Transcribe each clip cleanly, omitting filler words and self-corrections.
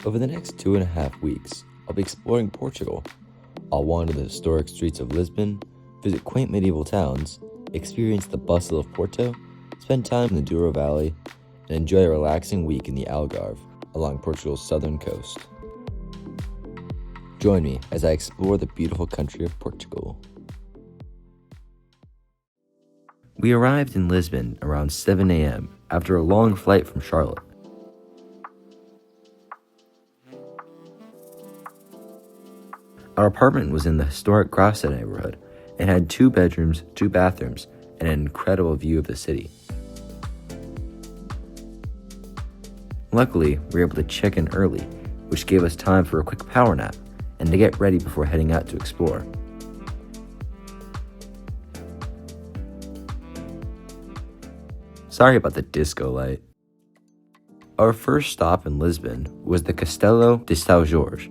Over the next 2.5 weeks, I'll be exploring Portugal. I'll wander the historic streets of Lisbon, visit quaint medieval towns, experience the bustle of Porto, spend time in the Douro Valley, and enjoy a relaxing week in the Algarve along Portugal's southern coast. Join me as I explore the beautiful country of Portugal. We arrived in Lisbon around 7 a.m. after a long flight from Charlotte. Our apartment was in the historic Graça neighborhood and had 2 bedrooms, 2 bathrooms, and an incredible view of the city. Luckily, we were able to check in early, which gave us time for a quick power nap and to get ready before heading out to explore. Sorry about the disco light. Our first stop in Lisbon was the Castelo de São Jorge.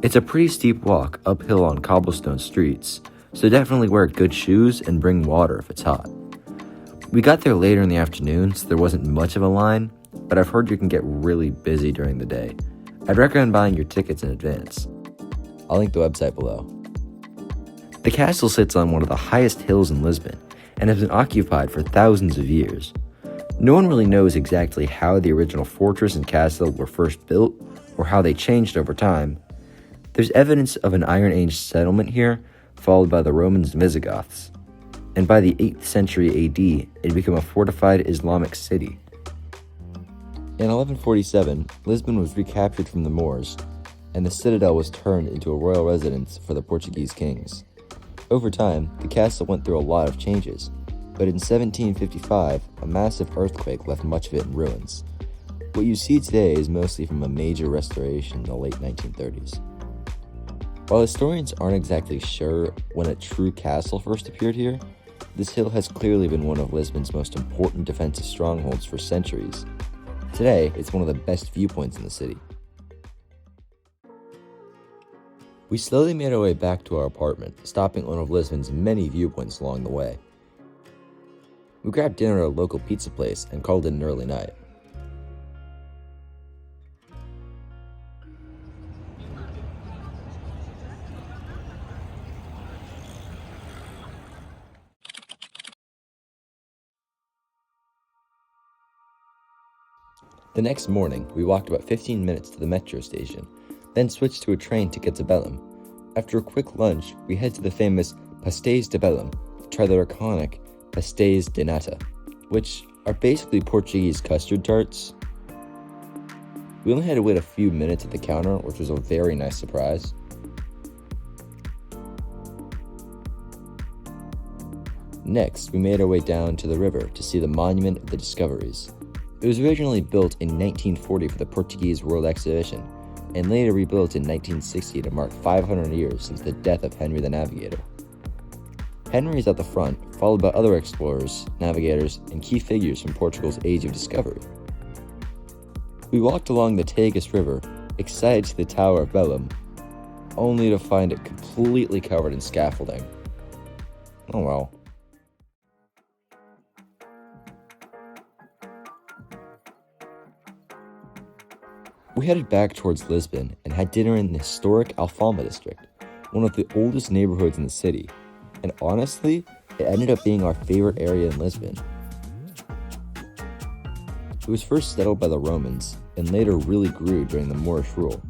It's a pretty steep walk uphill on cobblestone streets, so definitely wear good shoes and bring water if it's hot. We got there later in the afternoon, so there wasn't much of a line, but I've heard you can get really busy during the day. I'd recommend buying your tickets in advance. I'll link the website below. The castle sits on one of the highest hills in Lisbon and has been occupied for thousands of years. No one really knows exactly how the original fortress and castle were first built or how they changed over time. There's evidence of an Iron Age settlement here, followed by the Romans and Visigoths. And by the 8th century AD, it had become a fortified Islamic city. In 1147, Lisbon was recaptured from the Moors, and the citadel was turned into a royal residence for the Portuguese kings. Over time, the castle went through a lot of changes, but in 1755, a massive earthquake left much of it in ruins. What you see today is mostly from a major restoration in the late 1930s. While historians aren't exactly sure when a true castle first appeared here, this hill has clearly been one of Lisbon's most important defensive strongholds for centuries. Today, it's one of the best viewpoints in the city. We slowly made our way back to our apartment, stopping at one of Lisbon's many viewpoints along the way. We grabbed dinner at a local pizza place and called it an early night. The next morning, we walked about 15 minutes to the metro station, then switched to a train to get to Belém. After a quick lunch, we head to the famous Pastéis de Belém to try their iconic Pastéis de nata, which are basically Portuguese custard tarts. We only had to wait a few minutes at the counter, which was a very nice surprise. Next, we made our way down to the river to see the Monument of the Discoveries. It was originally built in 1940 for the Portuguese World Exhibition, and later rebuilt in 1960 to mark 500 years since the death of Henry the Navigator. Henry is at the front, followed by other explorers, navigators, and key figures from Portugal's Age of Discovery. We walked along the Tagus River, excited to see the Tower of Belém, only to find it completely covered in scaffolding. Oh well. We headed back towards Lisbon and had dinner in the historic Alfama District, one of the oldest neighborhoods in the city, and honestly, it ended up being our favorite area in Lisbon. It was first settled by the Romans and later really grew during the Moorish rule.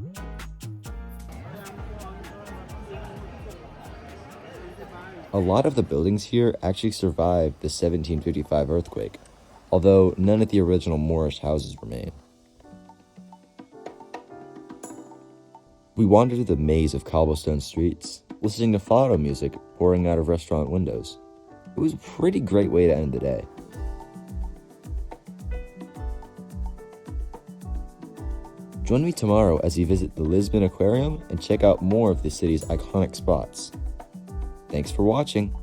A lot of the buildings here actually survived the 1755 earthquake, although none of the original Moorish houses remain. We wandered through the maze of cobblestone streets, listening to Fado music pouring out of restaurant windows. It was a pretty great way to end the day. Join me tomorrow as we visit the Lisbon Aquarium and check out more of the city's iconic spots. Thanks for watching.